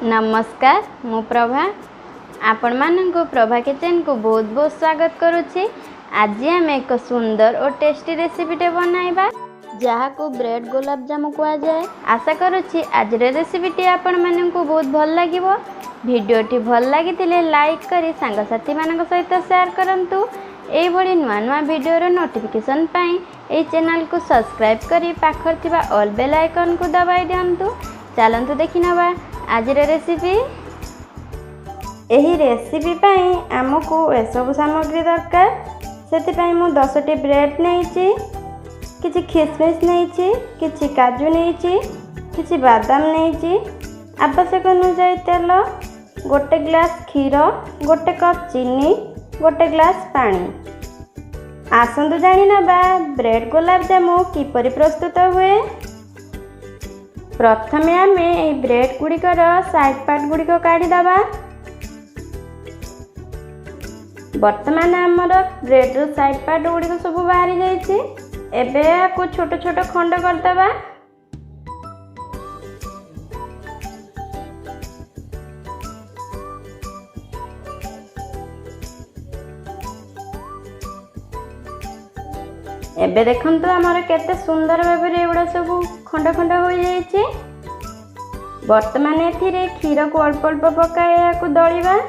नमस्कार मु प्रभा आपण मानक प्रभा किचन को बहुत बहुत स्वागत करुच्ची। आज आम एक सुंदर और टेस्टी रेसिपीटे बनाइबा जहाँ को ब्रेड गुलाब जामु कहा जाए। आशा करुच्ची आज रेसिपीटी आपण मानक बहुत भल लगे। भिडियोटी भल लगी लाइक करी सांगसाथी मानक सहित शेयर करंतु। एभली नुआ नुआ भिडियोर नोटिफिकेशन पाई ए चैनल को सब्सक्राइब करी पाखर थिबा ऑल बेल आइकन को दबाई दियंतु। चलंतु देखि नबा आज रेसिपी। एही रेसिपी पाई आमको एसबु सामग्री दरकार। से मु 10टी ब्रेड नहीं, किछि खिसमिस नहीं, किछि काजू नहीं, किछि बादाम नहीं, आवश्यक अनुसार तेल, गोटे ग्लास क्षीर, गोटे कप चीनी, गोटे ग्लास पानी। आसंतु जानी नबा ब्रेड गुलाब जामु किपरि प्रस्तुत हुए। प्रथमे आमे ए ब्रेड गुड़िकर साइड पार्ट गुड़िक काढ़ीदबा। वर्तमान आमर ब्रेड रो साइड पार्ट गुड़िक सब बाहरी जाइछि। एबे को छोट छोट खंड करदबा। एबे देखंतु हमर केते सुंदर भाबरे एगुडा सब खंड खंड हो जाइछि। वर्तमान एथिरे क्षीर को अल्प अल्प पकाए याकु दळिबा।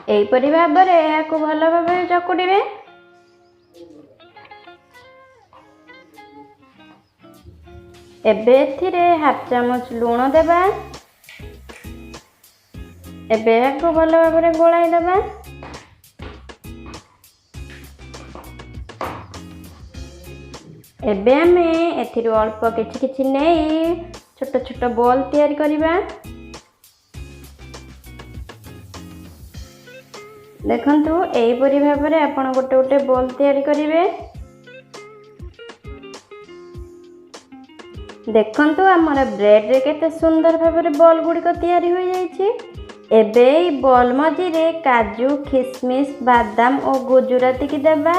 एहीपरि भाबरे याकु भल भाबरे चकुड़िबे। एबे एथिरे हाफ चामच लूण देबा। एबे याकु भल भाबरे गोलाई देबा। एबे आमे एथिरे अल्प किछि किछि नेई छोट छोट बॉल तैयारी करिबा। देखंतु एहीपरि भाबरे आपण गोटे गोटे बॉल तैयारी करिवे। देखंतु हमर ब्रेड रे केते सुंदर भाबरे बॉल गुड़िक तैयारी हो जाइछि। एबे ई बॉल मझी रे काजू, खिसमिस, बादाम और गुजराती की देबा।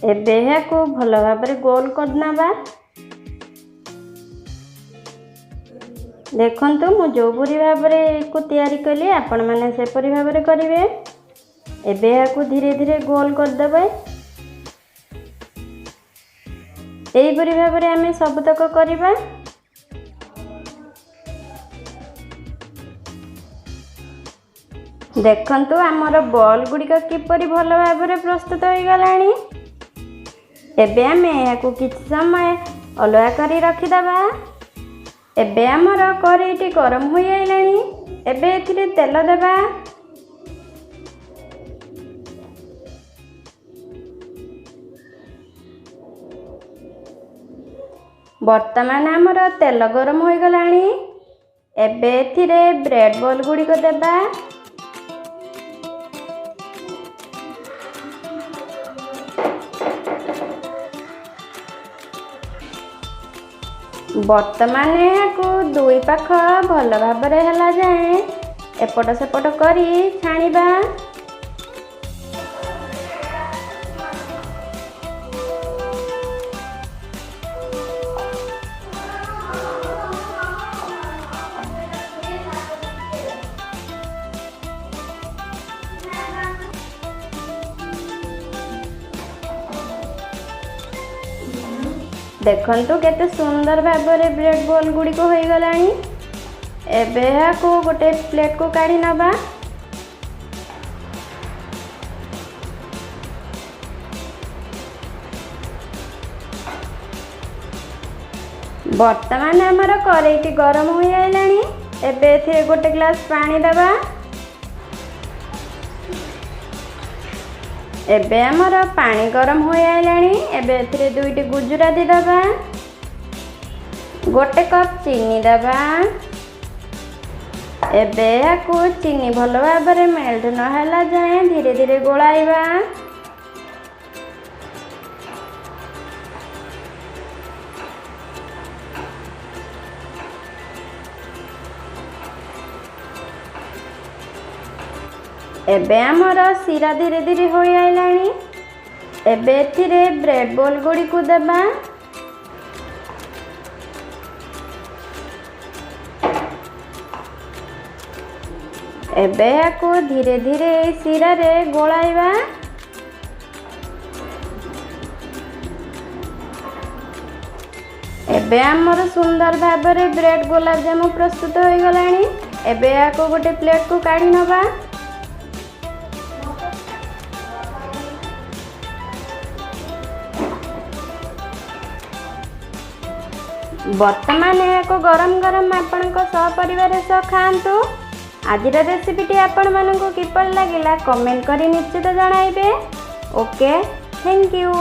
एबे याकु भल भाबरे गोल करनबा। देखंतु मु जो पुरी भाबरे को तैयारी कली आपण माने से परि भाबरे करिवे। एबे याकु धीरे धीरे गोल कर देबे। एही परि भाबरे आमे सब तक करिबा। देखंतु हमर बॉल गुड़िक किपरि भल भाबरे प्रस्तुत हो गलानी। एबे आमे याकु किछि समय अलगा करी रखिदबा। एबे हमर करेईटी गरम हो आइलानी। एबे एथिरे तेल देबा। वर्तमान हमर तेल गरम हो गलानी। एबे एथिरे ब्रेड बॉल गुड़िक देबा। वर्तमान याकु दुई पाख भल भाबरे हला जाए एपट सेपट करी छाणीबा। देखंतु केते सुंदर भाबरे ब्रेड बॉल गुड़ी को हो गलानी। एबे को गोटे प्लेट को काढ़ी नबा। बर्तमान आमर करेईटी गरम हो आइलानी। एबे एथिरे गोटे ग्लास पानी दबा। एबे आमर पानी गरम हो आइलानी। एबे एथिरे दुईटी गुजराती दबा, गोटे कप चीनी दबा। एबे को चीनी भल भाव मेल्ट नहला जाए धीरे धीरे गोलाइबा। एबे आमर सीरा धीरे धीरे हो आइलानी। एबे एथिरे ब्रेड बॉल गुड़ी को देबा। एबे को धीरे धीरे सीरा रे गोलाइबा। एबे आमर सुंदर भाव ब्रेड गुलाब जामुन प्रस्तुत हो गलानी। एबे को गोटे प्लेट को काढ़ी नबा। वर्तमान को गरम गरम आपण सहपरिवार सह खातु। आज रेसिपीटी आपण मानक किपर लगिला कमेंट करी निश्चित जणाइबे। Okay, thank you.